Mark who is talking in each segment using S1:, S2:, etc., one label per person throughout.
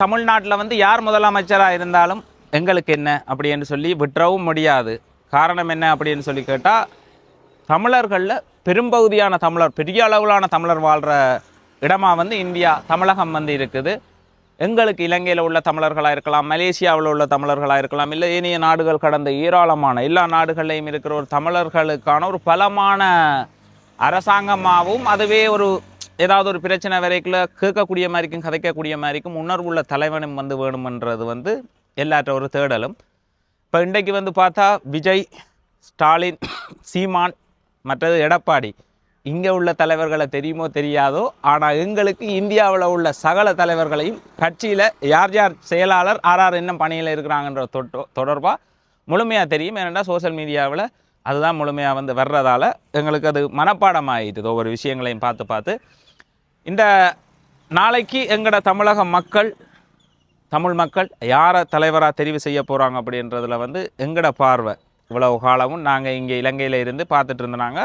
S1: தமிழ்நாட்டில் வந்து யார் முதலமைச்சராக இருந்தாலும் எங்களுக்கு என்ன அப்படின்னு சொல்லி விட்டுறவும் முடியாது. காரணம் என்ன அப்படின்னு சொல்லி கேட்டால், தமிழர்களில் பெரும்பகுதியான தமிழர், பெரிய அளவிலான தமிழர் வாழ்கிற இடமாக வந்து இந்தியா, தமிழகம் வந்து இருக்குது. எங்களுக்கு இலங்கையில் உள்ள தமிழர்களாக இருக்கலாம், மலேசியாவில் உள்ள தமிழர்களாக இருக்கலாம், இல்லை ஏனைய நாடுகள் கடந்த ஏராளமான எல்லா நாடுகள்லையும் இருக்கிற ஒரு தமிழர்களுக்கான ஒரு பலமான அரசாங்கமாகவும், அதுவே ஒரு ஏதாவது ஒரு பிரச்சனை வரைக்குள்ள கேட்கக்கூடிய மாதிரிக்கும் கதைக்கக்கூடிய மாதிரிக்கும் உணர்வுள்ள தலைவனும் வந்து வேணுமென்றது வந்து எல்லாற்ற ஒரு தேடலும். இப்போ இன்றைக்கு வந்து பார்த்தா விஜய், ஸ்டாலின், சீமான், மற்றது எடப்பாடி, இங்கே உள்ள தலைவர்களை தெரியுமோ தெரியாதோ, ஆனால் எங்களுக்கு இந்தியாவில் உள்ள சகல தலைவர்களையும் கட்சியில் யார் யார் செயலாளர் ஆர் இன்னும் பணியில் இருக்கிறாங்கன்ற தொடர்பாக முழுமையாக தெரியும். ஏன்னா சோசியல் மீடியாவில் அதுதான் முழுமையாக வந்து வர்றதால எங்களுக்கு அது மனப்பாடம் ஆகிடுது. ஒவ்வொரு விஷயங்களையும் பார்த்து பார்த்து இந்த நாளைக்கு எங்களோட தமிழக மக்கள், தமிழ் மக்கள் யாரை தலைவராக தெரிவு செய்ய போகிறாங்க அப்படின்றதுல வந்து எங்களோட பார்வை இவ்வளவு காலமும் நாங்கள் இங்கே இலங்கையில் இருந்து பார்த்துட்டு இருந்தாங்க.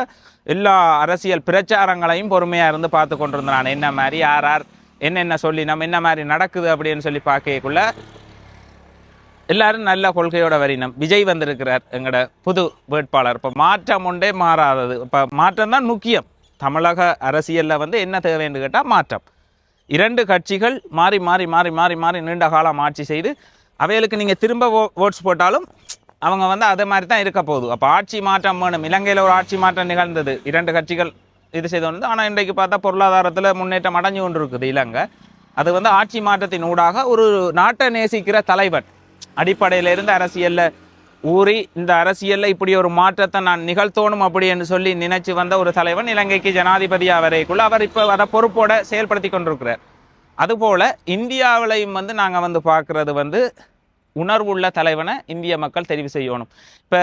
S1: எல்லா அரசியல் பிரச்சாரங்களையும் பொறுமையாக இருந்து பார்த்து கொண்டு இருந்தாங்க. என்ன மாதிரி யார் யார் என்னென்ன சொல்லி நம்ம என்ன மாதிரி நடக்குது அப்படின்னு சொல்லி பார்க்கக்குள்ள எல்லாரும் நல்ல கொள்கையோட வரினம். விஜய் வந்திருக்கிறார், எங்களோட புது வேட்பாளர். இப்போ மாற்றம் ஒன்றே மாறாதது. இப்போ மாற்றம் தான் முக்கியம். தமிழக அரசியலில் வந்து என்ன தேவைன்னு கேட்டால் மாற்றம். இரண்டு கட்சிகள் மாறி மாறி மாறி மாறி மாறி நீண்ட காலம் ஆட்சி செய்து அவைகளுக்கு நீங்கள் திரும்ப ஓட்ஸ் போட்டாலும் அவங்க வந்து அதே மாதிரி தான் இருக்க போகுது. அப்போ ஆட்சி மாற்றம் வேணும். இலங்கையில் ஒரு ஆட்சி மாற்றம் நிகழ்ந்தது, இரண்டு கட்சிகள் இது செய்து வந்து. ஆனால் இன்றைக்கு பார்த்தா பொருளாதாரத்தில் முன்னேற்றம் அடைஞ்சு கொண்டு இருக்குது இலங்கை. அது வந்து ஆட்சி மாற்றத்தின் ஊடாக ஒரு நாட்டை நேசிக்கிற தலைவன் அடிப்படையில் இருந்து அரசியலில் ஊறி இந்த அரசியலில் இப்படி ஒரு மாற்றத்தை நான் நிகழ்த்தோணும் அப்படின்னு சொல்லி நினைச்சு வந்த ஒரு தலைவன் இலங்கைக்கு ஜனாதிபதியாக வரைக்குள்ள அவர் இப்போ அதை பொறுப்போட செயல்படுத்தி கொண்டிருக்கிறார். அதுபோல் இந்தியாவிலையும் வந்து நாங்கள் வந்து பார்க்குறது வந்து உணர்வுள்ள தலைவனை இந்திய மக்கள் தெரிவு செய்யணும். இப்போ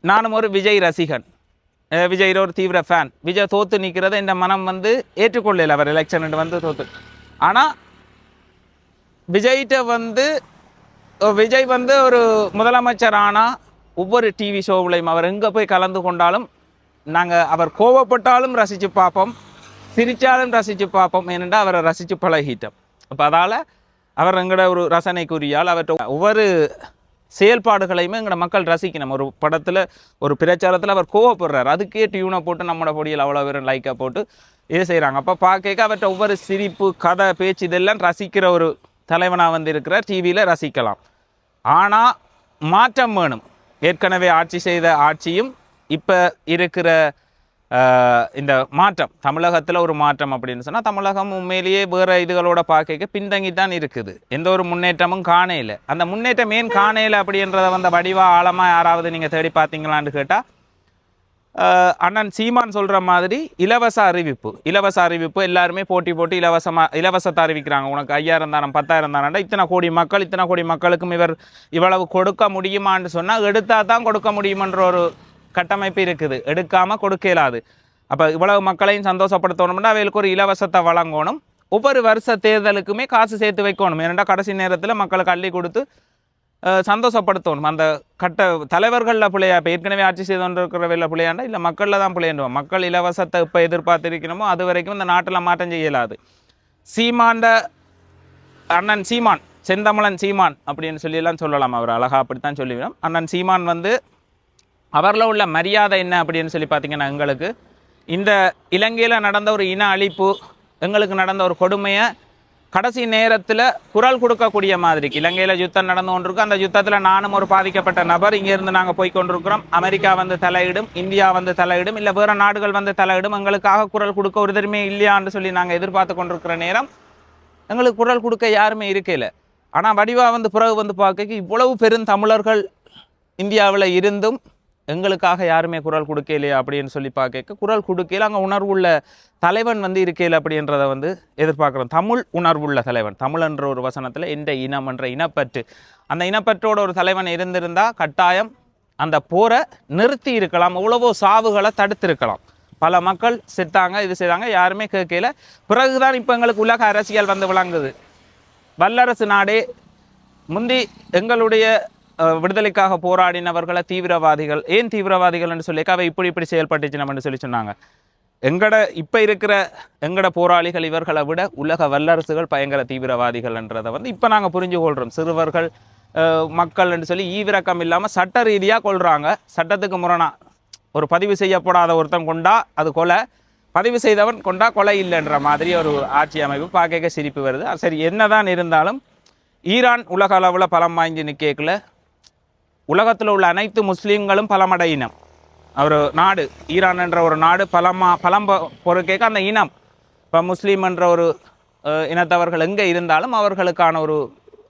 S1: நானும் ஒரு விஜய் ரசிகன், விஜய் ஒரு தீவிர ஃபேன். விஜய் தோற்று நிற்கிறத இந்த மனம் வந்து ஏற்றுக்கொள்ளல. அவர் எலெக்ஷன் வந்து தோற்று. ஆனால் விஜய் வந்து ஒரு முதலமைச்சர் ஆனால் ஒவ்வொரு டிவி ஷோவிலையும் அவர் எங்கே போய் கலந்து கொண்டாலும் நாங்கள் அவர் கோவப்பட்டாலும் ரசித்து பார்ப்போம், சிரித்தாலும் ரசித்து பார்ப்போம். ஏனென்றால் அவரை ரசித்து பழகிட்டோம். அப்போ அதால் அவர் எங்களோட ஒரு ரசனைக்குரியால் அவர்கிட்ட ஒவ்வொரு செயல்பாடுகளையுமே எங்களோட மக்கள் ரசிக்கணும். ஒரு படத்தில் ஒரு பிரச்சாரத்தில் அவர் கோவப்படுறார், அதுக்கே டியூனை போட்டு நம்மளோட பொடியில் அவ்வளோ பேரும் லைக்காக போட்டு இது செய்கிறாங்க. அப்போ பார்க்க அவர்கிட்ட ஒவ்வொரு சிரிப்பு, கதை, பேச்சு இதெல்லாம் ரசிக்கிற ஒரு தலைவனாக வந்து இருக்கிற டிவியில் ரசிக்கலாம். ஆனால் மாற்றம் வேணும். ஏற்கனவே ஆட்சி செய்த ஆட்சியும் இப்போ இருக்கிற இந்த மாற்றம், தமிழகத்தில் ஒரு மாற்றம் அப்படின்னு சொன்னால், தமிழகம் உண்மையிலேயே வேறு இதுகளோட பார்க்க பின்தங்கி தான் இருக்குது. எந்த ஒரு முன்னேற்றமும் காணையில். அந்த முன்னேற்றம் ஏன் காணையில் அப்படின்றத வந்து வடிவாக ஆழமாக யாராவது நீங்கள் தேடி பார்த்தீங்களான்னு கேட்டால், அண்ணன் சீமான் சொல்கிற மாதிரி இலவச அறிவிப்பு எல்லாருமே போட்டி இலவசத்தை அறிவிக்கிறாங்க. உனக்கு 5000 தானம் 10,000 தானண்டா, இத்தனை கோடி மக்களுக்கும் இவர் இவ்வளவு கொடுக்க முடியுமான்னு சொன்னால் எடுத்தால் தான் கொடுக்க முடியுமன்ற ஒரு கட்டமைப்பு இருக்குது. எடுக்காமல் கொடுக்க இயலாது. அப்போ இவ்வளவு மக்களையும் சந்தோஷப்படுத்தணும்னா அவைகளுக்கு ஒரு இலவசத்தை வழங்கணும். ஒவ்வொரு வருஷ தேர்தலுக்குமே காசு சேர்த்து வைக்கணும். ஏன்னா கடைசி நேரத்தில் மக்களுக்கு அள்ளி கொடுத்து சந்தோஷப்படுத்தணும். அந்த தலைவர்களில் பிள்ளையா, இப்போ ஏற்கனவே ஆட்சி செய்து கொண்டிருக்கிறவையில் பிள்ளையாண்டா இல்லை மக்களில் தான் பிள்ளையாண்டுவோம். மக்கள் இலவசத்தை இப்போ எதிர்பார்த்திருக்கணுமோ அது வரைக்கும் இந்த நாட்டில் மாற்றம் செய்யலாது. அண்ணன் சீமான், செந்தமிழன் சீமான் அப்படின்னு சொல்லியெல்லாம் சொல்லலாம். அவர் அழகாக அப்படித்தான் சொல்லிவிடும். அண்ணன் சீமான் வந்து அவரில் உள்ள மரியாதை என்ன அப்படின்னு சொல்லி பார்த்தீங்கன்னா, எங்களுக்கு இந்த இலங்கையில் நடந்த ஒரு இன அழிப்பு, எங்களுக்கு நடந்த ஒரு கொடுமையை கடைசி நேரத்தில் குரல் கொடுக்கக்கூடிய மாதிரி. இலங்கையில் யுத்தம் நடந்து கொண்டிருக்கு. அந்த யுத்தத்தில் நானும் ஒரு பாதிக்கப்பட்ட நபர். இங்கேருந்து நாங்கள் போய் கொண்டிருக்கிறோம். அமெரிக்கா வந்து தலையிடும், இந்தியா வந்து தலையிடும், இல்லை வேறு நாடுகள் வந்து தலையிடும். எங்களுக்காக குரல் கொடுக்க ஒரு தருமே இல்லையான்னு சொல்லி நாங்கள் எதிர்பார்த்து கொண்டிருக்கிற நேரம் எங்களுக்கு குரல் கொடுக்க யாருமே இருக்கையில். ஆனால் வடிவாக வந்து பிறகு வந்து பார்க்க இவ்வளவு பெருந்தமிழர்கள் இந்தியாவில் இருந்தும் எங்களுக்காக யாருமே குரல் கொடுக்கலையா அப்படின்னு சொல்லி பார்க்க குரல் கொடுக்கையில் அங்கே உணர்வுள்ள தலைவன் வந்து இருக்கையில் அப்படின்றத வந்து எதிர்பார்க்குறோம். தமிழ் உணர்வுள்ள தலைவன், தமிழ் என்ற ஒரு வசனத்தில் எந்த இனம் என்ற இனப்பற்று, அந்த இனப்பற்றோட ஒரு தலைவன் இருந்திருந்தால் கட்டாயம் அந்த போரை நிறுத்தி இருக்கலாம், எவ்வளவோ சாவுகளை தடுத்திருக்கலாம். பல மக்கள் செத்தாங்க, இது செய்தாங்க, யாருமே கேட்கல. பிறகுதான் இப்போ எங்களுக்கு உலக அரசியல் வந்து விளங்குது. வல்லரசு நாடே முந்தி எங்களுடைய விடுதலைக்காக போராடினவர்களை தீவிரவாதிகள், ஏன் தீவிரவாதிகள் என்று சொல்லி அவை இப்படி செயல்பட்டுச்சு நம்ம சொல்லி சொன்னாங்க. இப்போ இருக்கிற எங்கட போராளிகள் இவர்களை விட உலக வல்லரசுகள் பயங்கர தீவிரவாதிகள்ன்றதை வந்து இப்போ நாங்கள் புரிஞ்சு கொள்கிறோம். சிறுவர்கள் மக்கள் என்று சொல்லி ஈவிரக்கம் இல்லாமல் சட்ட ரீதியாக கொள்கிறாங்க. சட்டத்துக்கு முரணா ஒரு பதிவு செய்யப்படாத ஒருத்தன் கொண்டா அது கொலை, பதிவு செய்தவன் கொண்டா கொலை இல்லைன்ற மாதிரி ஒரு ஆட்சி அமைப்பு பார்க்க சிரிப்பு வருது. சரி, என்னதான் இருந்தாலும் ஈரான் உலக அளவில் பலம் வாங்கி நிற்கல உலகத்தில் உள்ள அனைத்து முஸ்லீம்களும் பலமடையினம். ஒரு நாடு ஈரான் என்ற ஒரு நாடு பலம் பொறுக்கேக்க அந்த இனம் இப்போ முஸ்லீம் என்ற ஒரு இனத்தவர்கள் எங்கே இருந்தாலும்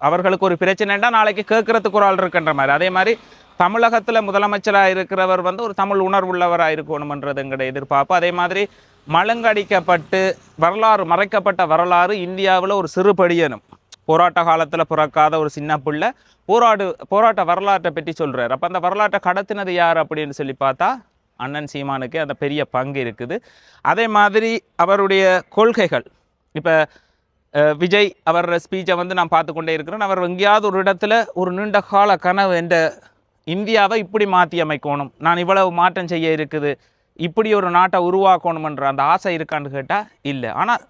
S1: அவர்களுக்கு ஒரு பிரச்சனைண்டா நாளைக்கு கேட்கறதுக்கு ஒரு ஆள் இருக்குன்ற மாதிரி. அதே மாதிரி தமிழகத்தில் முதலமைச்சராக இருக்கிறவர் வந்து ஒரு தமிழ் உணர்வுள்ளவராக இருக்கணும்ன்றது எங்களுடைய எதிர்பார்ப்பு. அதே மாதிரி மழுங்கடிக்கப்பட்டு மறைக்கப்பட்ட வரலாறு இந்தியாவில் ஒரு சிறுபடியனும் போராட்ட காலத்தில் பிறக்காத ஒரு சின்ன பிள்ளை போராட்ட வரலாற்றை பற்றி சொல்கிறார். அப்போ அந்த வரலாற்றை கடத்தினது யார் அப்படின்னு சொல்லி பார்த்தா அண்ணன் சீமானுக்கு அந்த பெரிய பங்கு இருக்குது. அதே மாதிரி அவருடைய கொள்கைகள், இப்போ விஜய் அவர் ஸ்பீச்சை வந்து நான் பார்த்து கொண்டே இருக்கிறேன். அவர் எங்கேயாவது ஒரு இடத்துல ஒரு நீண்ட கால கனவு என்ற இந்தியாவை இப்படி மாற்றி அமைக்கணும், நான் இவ்வளவு மாற்றம் செய்ய இருக்குது, இப்படி ஒரு நாட்டை உருவாக்கணுமன்ற அந்த ஆசை இருக்கான்னு கேட்டால் இல்லை. ஆனால்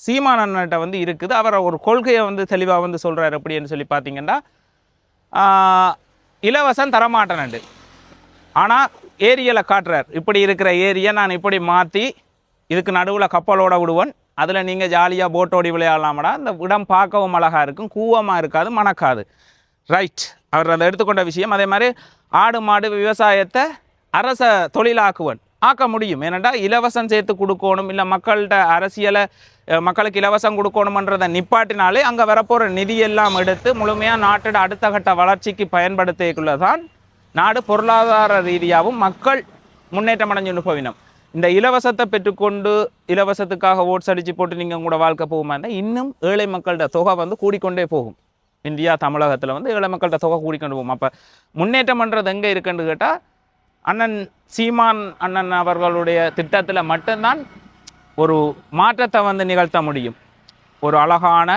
S1: சீமான் அண்ணன்கிட்ட வந்து இருக்குது. அவர் ஒரு கொள்கையை வந்து தெளிவாக வந்து சொல்கிறார். எப்படின்னு சொல்லி பார்த்தீங்கன்னா, இலவசம் தரமாட்டேனண்டு, ஆனால் ஏரியில் காட்டுறார். இப்படி இருக்கிற ஏரியை நான் இப்படி மாற்றி இதுக்கு நடுவில் கப்பலோட விடுவேன், அதில் நீங்கள் ஜாலியாக போட்டோடி விளையாடலாமடா, அந்த இடம் பார்க்கவும் அழகாக இருக்கும், கூவமாக இருக்காது, மணக்காது. ரைட், அவர் அதை எடுத்துக்கொண்ட விஷயம். அதே மாதிரி ஆடு மாடு விவசாயத்தை அரச தொழிலாக்குவன் ஆக்க முடியும். ஏனெண்டா இலவசம் சேர்த்து கொடுக்கணும், இல்லை மக்கள்கிட்ட அரசியலை மக்களுக்கு இலவசம் கொடுக்கணுமன்றதை நிப்பாட்டினாலே அங்கே வரப்போகிற நிதியெல்லாம் எடுத்து முழுமையாக நாட்டோட அடுத்த கட்ட வளர்ச்சிக்கு பயன்படுத்திக்குள்ள தான் நாடு பொருளாதார ரீதியாகவும் மக்கள் முன்னேற்றம் அடைஞ்சு போவினோம். இந்த இலவசத்தை பெற்றுக்கொண்டு இலவசத்துக்காக ஓட்ஸ் அடித்து போட்டு நீங்கள் உங்களோட வாழ்க்கை போகுமா இருந்தால் இன்னும் ஏழை மக்கள்கிட்ட தொகை வந்து கூடிக்கொண்டே போகும். இந்தியா தமிழகத்தில் வந்து ஏழை மக்கள்கிட்ட தொகை கூடிக்கொண்டு போகும். அப்போ முன்னேற்றம்ன்றது எங்கே இருக்குன்னு கேட்டால் அண்ணன் சீமான் அண்ணன் அவர்களுடைய திட்டத்தில் மட்டும்தான் ஒரு மாற்றத்தை வந்து நிகழ்த்த முடியும். ஒரு அழகான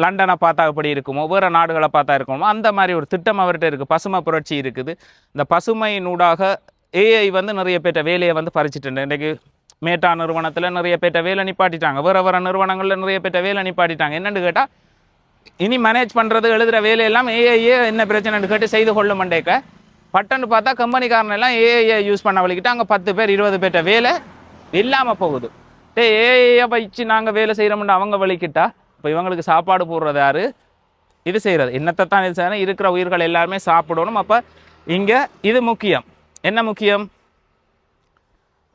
S1: லண்டனை பார்த்தா எப்படி இருக்குமோ, வேறு நாடுகளை பார்த்தா இருக்குமோ அந்த மாதிரி ஒரு திட்டம் அவர்கிட்ட இருக்குது. பசுமை புரட்சி இருக்குது. இந்த பசுமையினூடாக ஏஐ வந்து நிறைய பேர்ட்ட வேலையை வந்து பறிச்சிட்டு இன்றைக்கு மேட்டா நிறுவனத்தில் நிறைய பேர்ட்ட வேலை நிப்பாட்டிட்டாங்க, வேறு நிறுவனங்களில் நிறைய பேர்ட்ட வேலை நிப்பாட்டிட்டாங்க. என்னென்னு கேட்டால் இனி மேனேஜ் பண்ணுறது எழுதுகிற வேலையெல்லாம் ஏஐயே என்ன பிரச்சனைன்னு கேட்டு செய்து கொள்ளும் மண்டேக்க பட்டன்னு பார்த்தா கம்பெனிக்காரனெல்லாம் ஏஐயை யூஸ் பண்ண வலிக்கிட்டு அங்கே 10 பேர் 20 பேர்ட்ட வேலை இல்லாமல் போகுது. ஏஐயை வச்சு நாங்கள் வேலை செய்கிறோம்னு அவங்க வலிக்கிட்டா இப்போ இவங்களுக்கு சாப்பாடு போடுறது யார்? இது செய்கிறது என்னத்தை தான் இது செய்யணும், இருக்கிற உயிர்கள் எல்லாருமே சாப்பிடணும். அப்போ இங்கே இது முக்கியம். என்ன முக்கியம்?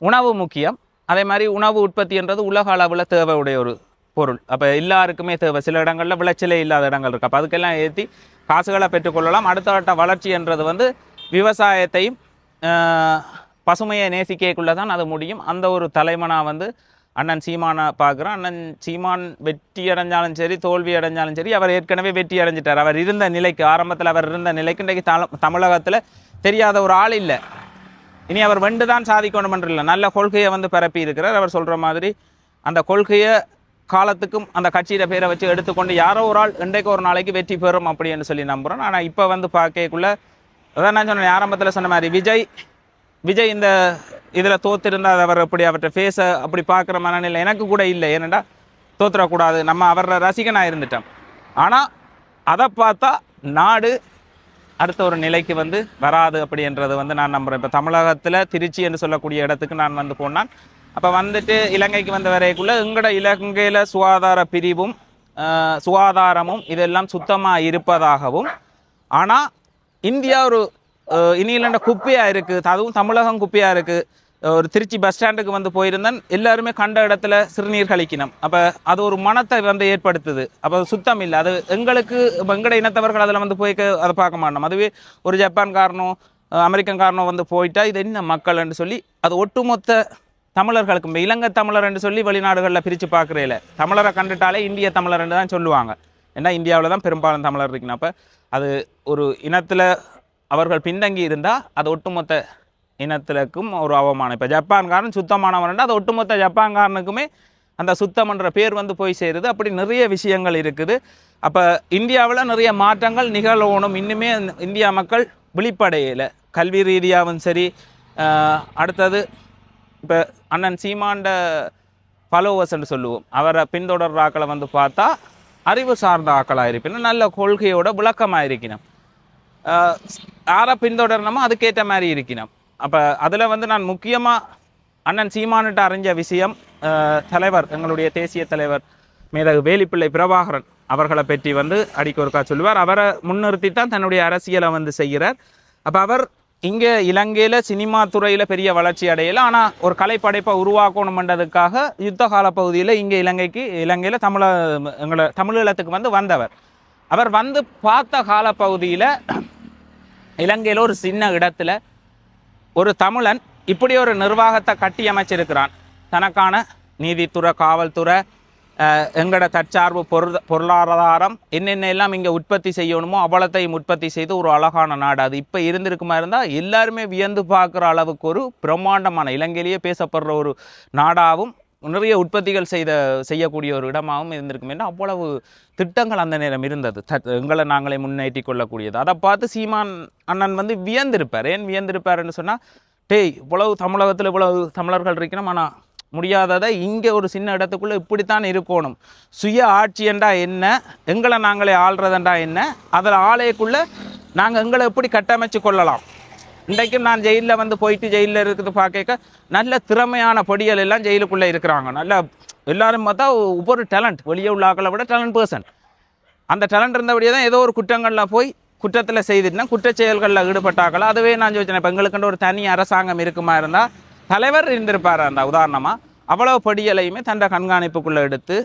S1: உணவு முக்கியம். அதே மாதிரி உணவு உற்பத்தின்றது உலக அளவில் தேவையுடைய ஒரு பொருள். அப்போ எல்லாருக்குமே தேவை. சில இடங்களில் விளைச்சலே இல்லாத இடங்கள் இருக்குது. அப்போ அதுக்கெல்லாம் ஏற்றி காசுகளை பெற்றுக்கொள்ளலாம். அடுத்த கட்ட வளர்ச்சி என்றது வந்து விவசாயத்தையும் பசுமையை நேசிக்கக்குள்ளே தான் அது முடியும். அந்த ஒரு தலைமனாக வந்து அண்ணன் சீமானை பார்க்குறோம். அண்ணன் சீமான் வெற்றி அடைஞ்சாலும் சரி தோல்வி அடைஞ்சாலும் சரி அவர் ஏற்கனவே வெற்றி அடைஞ்சிட்டார். அவர் இருந்த நிலைக்கு, ஆரம்பத்தில் அவர் இருந்த நிலைக்கு இன்றைக்கு தமிழகத்தில் தெரியாத ஒரு ஆள் இல்லை. இனி அவர் வெண்டு தான் சாதிக்கணுமன்றில்லை, நல்ல கொள்கையை வந்து பரப்பி இருக்கிறார். அவர் சொல்கிற மாதிரி அந்த கொள்கையை காலத்துக்கும் அந்த கட்சியிட பேரை வச்சு எடுத்துக்கொண்டு யாரோ ஒரு ஆள் இன்றைக்கு ஒரு நாளைக்கு வெற்றி பெறும் அப்படின்னு சொல்லி நம்புகிறோம். ஆனால் இப்போ வந்து பார்க்கக்குள்ளே அதான் நான் சொன்னேன், ஆரம்பத்தில் சொன்ன மாதிரி விஜய் இந்த இதில் தோற்றிருந்தால் அவர் எப்படி அவர்கிட்ட ஃபேஸை அப்படி பார்க்குற மனநிலை எனக்கு கூட இல்லை. ஏனெண்டா தோற்றுறக்கூடாது, நம்ம அவரோட ரசிகனாக இருந்துட்டோம். ஆனால் அதை பார்த்தா நாடு அடுத்த ஒரு நிலைக்கு வந்து வராது அப்படின்றது வந்து நான் நம்புகிறேன். இப்போ தமிழகத்தில் திருச்சி என்று சொல்லக்கூடிய இடத்துக்கு நான் வந்து போனான். அப்போ வந்துட்டு இலங்கைக்கு வந்த வரைக்குள்ளே இலங்கையில் சுகாதார பிரிவும் சுகாதாரமும் இதெல்லாம் சுத்தமாக இருப்பதாகவும், ஆனால் இந்தியா ஒரு இனியிலண்ட குப்பையாக இருக்குது, அதுவும் தமிழகம் குப்பையாக இருக்குது. ஒரு திருச்சி பஸ் ஸ்டாண்டுக்கு வந்து போயிருந்தேன், எல்லாருமே கண்ட இடத்துல சிறுநீர் கழிக்கணும். அப்போ அது ஒரு மனத்தை வந்து ஏற்படுத்துது. அப்போ சுத்தம் இல்லை. அது எங்களுக்கு எங்கட இனத்தவர்கள் அதில் வந்து போய் அதை பார்க்க மாட்டோம். அதுவே ஒரு ஜப்பான்காரனோ அமெரிக்கன்காரனோ வந்து போயிட்டா இது என்ன மக்கள் என்று சொல்லி அது ஒட்டுமொத்த தமிழர்களுக்கும் இலங்கை தமிழர் என்று சொல்லி வெளிநாடுகளில் பிரித்து பார்க்குறேல தமிழரை கண்டுட்டாலே இந்திய தமிழர் என்று தான் சொல்லுவாங்க. ஏன்னா இந்தியாவில் தான் பெரும்பாலும் தமிழர் இருக்குன்னு. அப்போ அது ஒரு இனத்தில் அவர்கள் பின்தங்கி இருந்தால் அது ஒட்டுமொத்த இனத்திற்கும் ஒரு அவமானம். இப்போ ஜப்பான்காரன் சுத்தமானவன், அது ஒட்டுமொத்த ஜப்பான்காரனுக்குமே அந்த சுத்தம்ன்ற பேர் வந்து போய் சேருது. அப்படி நிறைய விஷயங்கள் இருக்குது. அப்போ இந்தியாவில் நிறைய மாற்றங்கள் நிகழணும். இன்னுமே இந்தியா மக்கள் விழிப்படையலை, கல்வி ரீதியாகவும் சரி, அடுத்தது இப்போ அண்ணன் சீமாண்ட ஃபாலோவர்ஸ்ன்னு சொல்லுவோம், அவரை பின்தொடர்ற ஆக்களை வந்து பார்த்தா அறிவு சார்ந்த ஆக்களாக இருப்பினும் நல்ல கொள்கையோட விளக்கமாக இருக்கணும், யாரை பின்தொடரணுமோ அதுக்கேற்ற மாதிரி இருக்கணும். அப்போ அதில் வந்து நான் முக்கியமாக அண்ணன் சீமானிட்ட அறிஞ்ச விஷயம், தலைவர் எங்களுடைய தேசிய தலைவர் மேதகு வேலிப்பிள்ளை பிரபாகரன் அவர்களை பற்றி வந்து அடிக்கொருக்கா சொல்லுவார். அவரை முன்னிறுத்தி தான் தன்னுடைய அரசியலை வந்து செய்கிறார். அப்போ அவர் இங்கே இலங்கையில் சினிமா துறையில் பெரிய வளர்ச்சி அடையலை, ஆனால் ஒரு கலைப்படைப்பை உருவாக்கணுமென்றதுக்காக யுத்த கால பகுதியில் இங்கே இலங்கையில் எங்களை தமிழீழத்துக்கு வந்து வந்தவர். அவர் வந்து பார்த்த காலப்பகுதியில் இலங்கையில் ஒரு சின்ன இடத்துல ஒரு தமிழன் இப்படி ஒரு நிர்வாகத்தை கட்டி அமைச்சிருக்கிறான். தனக்கான நீதித்துறை, காவல்துறை, எங்களோட தற்சார்பு பொருளாதாரம் என்னென்ன எல்லாம் இங்கே உற்பத்தி செய்யணுமோ அவ்வளத்தையும் உற்பத்தி செய்து ஒரு அழகான நாடு அது இப்போ இருந்திருக்குமா இருந்தால் எல்லாருமே வியந்து பார்க்குற அளவுக்கு ஒரு பிரம்மாண்டமான இலங்கையிலேயே பேசப்படுற ஒரு நாடாகவும் நிறைய உற்பத்திகள் செய்யக்கூடிய ஒரு இடமாகவும் இருந்திருக்கும் என்று அவ்வளவு திட்டங்கள் அந்த நேரம் இருந்தது. எங்களை நாங்களே முன்னேற்றி கொள்ளக்கூடியது. அதை பார்த்து சீமான் அண்ணன் வந்து வியந்திருப்பார். ஏன் வியந்திருப்பார்ன்னு சொன்னால், டேய் இவ்வளவு தமிழகத்தில் இவ்வளவு தமிழர்கள் இருக்கணும், ஆனால் முடியாததை இங்கே ஒரு சின்ன இடத்துக்குள்ளே இப்படித்தான் இருக்கணும், சுய ஆட்சியண்டா என்ன, எங்களை நாங்களே ஆள்றதண்டா என்ன, அதில் ஆலைக்குள்ளே நாங்கள் எங்களை எப்படி கட்டமைச்சு கொள்ளலாம். இன்றைக்கும் நான் ஜெயிலில் வந்து போயிட்டு ஜெயிலில் இருக்குது பார்க்க நல்ல திறமையான பொடிகள் எல்லாம் ஜெயிலுக்குள்ளே இருக்கிறாங்க. நல்ல எல்லாரும் பார்த்தா ஒவ்வொரு டேலண்ட், வெளியே உள்ள ஆக்களை விட டேலண்ட் பர்சன். அந்த டேலண்ட் இருந்தபடியே தான் ஏதோ ஒரு குற்றங்களில் போய் குற்றத்தில் செய்துட்டுனா குற்றச் செயல்களில் ஈடுபட்டாக்களா. அதுவே நான் யோசிச்சேன், இப்போ எங்களுக்குன்ற ஒரு தனி அரசாங்கம் இருக்குமா இருந்தால் தலைவர் இருந்திருப்பார். அந்த உதாரணமாக அவ்வளவு படியலையுமே தன்னை கண்காணிப்புக்குள்ளே எடுத்து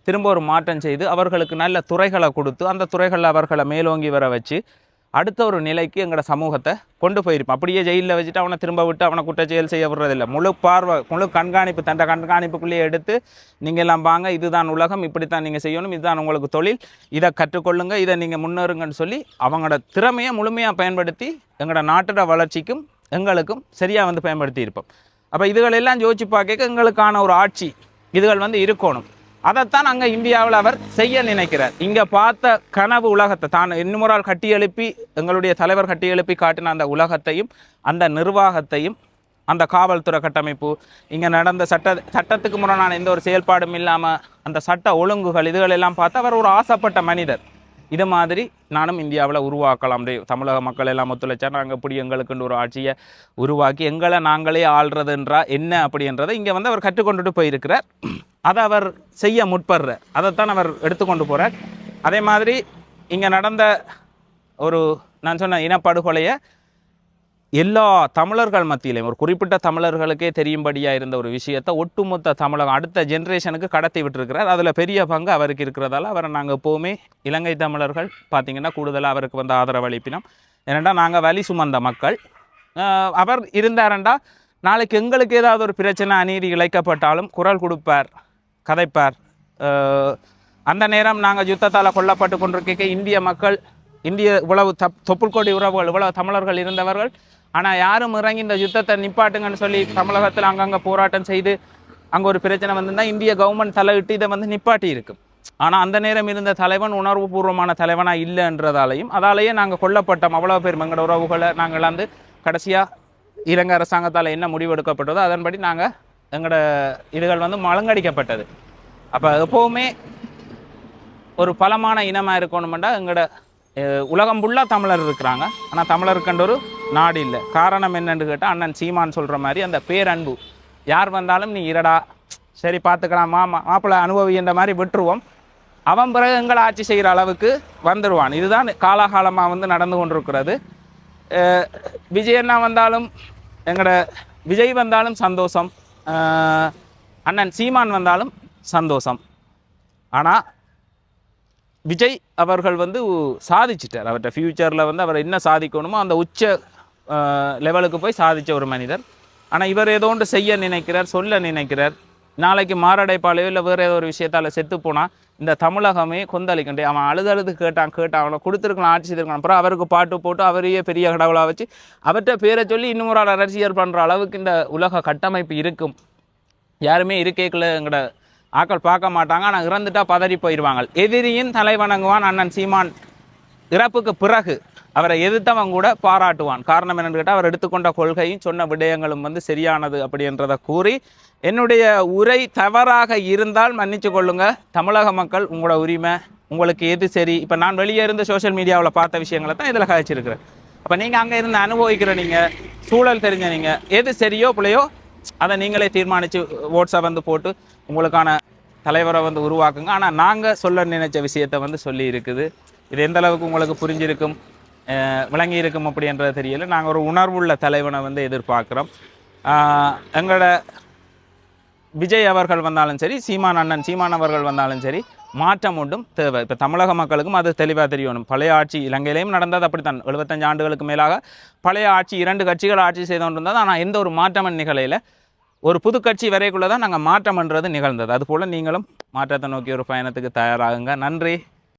S1: திரும்ப ஒரு மாற்றம் செய்து அவர்களுக்கு நல்ல துறைகளை கொடுத்து அந்த துறைகளில் அவர்களை மேலோங்கி வர வச்சு அடுத்த ஒரு நிலைக்கு எங்களோட சமூகத்தை கொண்டு போயிருப்போம். அப்படியே ஜெயிலில் வச்சுட்டு அவனை திரும்ப விட்டு அவனை குற்றச்செயல் செய்ய விடுறதில்லை. முழு பார்வை, முழு கண்காணிப்பு, தன்னை கண்காணிப்புக்குள்ளேயே எடுத்து நீங்கள் எல்லாம் வாங்க, இதுதான் உலகம், இப்படித்தான் நீங்கள் செய்யணும், இதுதான் உங்களுக்கு தொழில், இதை கற்றுக்கொள்ளுங்க, இதை நீங்கள் முன்னேறுங்கன்னு சொல்லி அவங்களோட திறமையை முழுமையாக பயன்படுத்தி எங்களோட நாட்டோட வளர்ச்சிக்கும் எங்களுக்கும் சரியாக வந்து பயன்படுத்தி இருப்போம். அப்போ இதுகளெல்லாம் யோசிச்சு பார்க்க எங்களுக்கான ஒரு ஆட்சி இதுகள் வந்து இருக்கணும். அதைத்தான் அங்கே இந்தியாவில் அவர் செய்ய நினைக்கிறார். இங்கே பார்த்த கனவு உலகத்தை தான் இன்னுமொரு கட்டி எழுப்பி எங்களுடைய தலைவர் கட்டி எழுப்பி காட்டின அந்த உலகத்தையும் அந்த நிர்வாகத்தையும் அந்த காவல்துறை கட்டமைப்பு, இங்கே நடந்த சட்டத்துக்கு முரணான எந்த ஒரு செயல்பாடும் இல்லாமல் அந்த சட்ட ஒழுங்குகள் இதுகளெல்லாம் பார்த்து அவர் ஒரு ஆசைப்பட்ட மனிதர். இது மாதிரி நானும் இந்தியாவில் உருவாக்கலாம், தமிழக மக்கள் எல்லாம் ஒத்துழைச்சா நாங்கள் இப்படி எங்களுக்குன்னு ஒரு ஆட்சியை உருவாக்கி எங்களை நாங்களே ஆள்றதுன்றா என்ன அப்படின்றதை இங்கே வந்து அவர் கற்றுக்கொண்டுட்டு போயிருக்கிறார். அதை அவர் செய்ய முற்படுறார், அதைத்தான் அவர் எடுத்துக்கொண்டு போகிறார். அதே மாதிரி இங்கே நடந்த ஒரு நான் சொன்ன இனப்படுகொலையை எல்லா தமிழர்கள் மத்தியிலையும் ஒரு குறிப்பிட்ட தமிழர்களுக்கே தெரியும்படியாக இருந்த ஒரு விஷயத்தை ஒட்டுமொத்த தமிழகம் அடுத்த ஜென்ரேஷனுக்கு கடத்தி விட்டுருக்கிறார். அதில் பெரிய பங்கு அவருக்கு இருக்கிறதால அவரை நாங்கள் எப்போவுமே இலங்கை தமிழர்கள் பார்த்திங்கன்னா கூடுதலாக அவருக்கு வந்து ஆதரவு அளிப்பினோம். ஏனெண்டா நாங்கள் வலி சுமந்த மக்கள். அவர் இருந்தாரண்டா நாளைக்கு எங்களுக்கு ஏதாவது ஒரு பிரச்சனை அநீதி இழைக்கப்பட்டாலும் குரல் கொடுப்பார், கதைப்பார். அந்த நேரம் நாங்கள் யுத்தத்தால் கொல்லப்பட்டு கொண்டிருக்க இந்திய மக்கள், இவ்வளவு தொப்புள்கொடி உறவுகள், இவ்வளவு தமிழர்கள் இருந்தவர்கள், ஆனால் யாரும் இறங்கி இந்த யுத்தத்தை நிப்பாட்டுங்கன்னு சொல்லி தமிழகத்தில் அங்கங்கே போராட்டம் செய்து அங்கே ஒரு பிரச்சனை வந்திருந்தால் இந்திய கவர்மெண்ட் தலையிட்டு இதை வந்து நிப்பாட்டி இருக்கும். ஆனால் அந்த நேரம் இருந்த தலைவன் உணர்வுபூர்வமான தலைவனாக இல்லைன்றதாலையும் அதாலேயே நாங்கள் கொல்லப்பட்டோம். அவ்வளோ பேர் எங்களோட உறவுகளை நாங்கள் வந்து கடைசியாக இலங்கை அரசாங்கத்தால் என்ன முடிவு எடுக்கப்பட்டதோ அதன்படி நாங்கள் எங்களோட இதுகள் வந்து மலங்கடிக்கப்பட்டது. அப்போ எப்போவுமே ஒரு பலமான இனமாக இருக்கணுமெண்டா எங்களோட உலகம் ஃபுல்லாக தமிழர் இருக்கிறாங்க, ஆனால் தமிழருக்கண்ட ஒரு நாடு இல்லை. காரணம் என்னென்னு கேட்டால் அண்ணன் சீமான் சொல்கிற மாதிரி அந்த பேரன்பு. யார் வந்தாலும் நீ இரடா சரி பார்த்துக்கலாம், மாப்பிள்ளை அனுபவின்ற மாதிரி விட்டுருவோம், அவன் பிறகு எங்களை ஆட்சி செய்கிற அளவுக்கு வந்துடுவான். இதுதான் காலாகாலமாக வந்து நடந்து கொண்டிருக்கிறது. விஜயண்ணா வந்தாலும் எங்களோட விஜய் வந்தாலும் சந்தோஷம், அண்ணன் சீமான் வந்தாலும் சந்தோஷம். ஆனால் விஜய் அவர்கள் வந்து சாதிச்சிட்டார். அவர்கிட்ட ஃப்யூச்சரில் வந்து அவர் என்ன சாதிக்கணுமோ அந்த உச்ச லெவலுக்கு போய் சாதித்த ஒரு மனிதர். ஆனால் இவர் ஏதோ ஒன்று செய்ய நினைக்கிறார், சொல்ல நினைக்கிறார். நாளைக்கு மாரடைப்பாளையோ இல்லை வேறு ஏதோ ஒரு விஷயத்தால் செத்து போனால் இந்த தமிழகமே கொந்தளிக்கண்டே. அவன் அழுது கேட்டான் அவனை கொடுத்துருக்கலாம், ஆட்சி செய்திருக்கான். அப்புறம் அவருக்கு பாட்டு போட்டு அவரையே பெரிய கடவுளாக வச்சு அவர்கிட்ட பேரை சொல்லி இன்னொரு ஆள் அரசியல் பண்ணுற அளவுக்கு இந்த உலக கட்டமைப்பு இருக்கும். யாருமே இருக்கைக்குள்ள எங்களோட ஆக்கள் பார்க்க மாட்டாங்க, ஆனால் இறந்துட்டா பதறி போயிடுவாங்க. எதிரியின் தலை வணங்குவான் அண்ணன் சீமான் இறப்புக்கு பிறகு அவரை எதிர்த்தவன் கூட பாராட்டுவான். காரணம் என்னென்னு கேட்டால் அவர் எடுத்துக்கொண்ட கொள்கையும் சொன்ன விடயங்களும் வந்து சரியானது அப்படின்றத கூறி, என்னுடைய உரை தவறாக இருந்தால் மன்னிச்சு கொள்ளுங்க. தமிழக மக்கள் உங்களோட உரிமை, உங்களுக்கு எது சரி. இப்போ நான் வெளியே இருந்து சோஷியல் மீடியாவில் பார்த்த விஷயங்களை தான் இதில் கழிச்சிருக்கிறேன். அப்போ நீங்கள் அங்கே இருந்து அனுபவிக்கிற நீங்கள், சூழல் தெரிஞ்ச நீங்கள், எது சரியோ பிள்ளையோ அதை நீங்களே தீர்மானித்து ஓட்ஸை வந்து போட்டு உங்களுக்கான தலைவரை வந்து உருவாக்குங்க. ஆனால் நாங்கள் சொல்ல நினைச்ச விஷயத்தை வந்து சொல்லி இருக்குது. இது எந்த அளவுக்கு உங்களுக்கு புரிஞ்சிருக்கும், விளங்கி இருக்கும் அப்படின்றது தெரியல. நாங்கள் ஒரு உணர்வுள்ள தலைவனை வந்து எதிர்பார்க்குறோம். எங்களோட விஜய் அவர்கள் வந்தாலும் சரி, சீமான் அவர்கள் வந்தாலும் சரி, மாற்றம் ஒன்றும் தேவை. இப்போ தமிழக மக்களுக்கும் அது தெளிவாக தெரியணும். பழைய ஆட்சி இலங்கையிலையும் நடந்தது அப்படித்தான். 75 ஆண்டுகளுக்கு மேலாக பழைய ஆட்சி 2 கட்சிகள் ஆட்சி செய்து கொண்டிருந்தது. ஆனால் எந்த ஒரு மாற்றமும் நிகழையில் ஒரு புது கட்சி வரைக்குள்ளே தான் நாங்கள் மாற்றம்ன்றது நிகழ்ந்தது. அதுபோல் நீங்களும் மாற்றத்தை நோக்கி ஒரு பயணத்துக்கு தயாராகுங்க. நன்றி.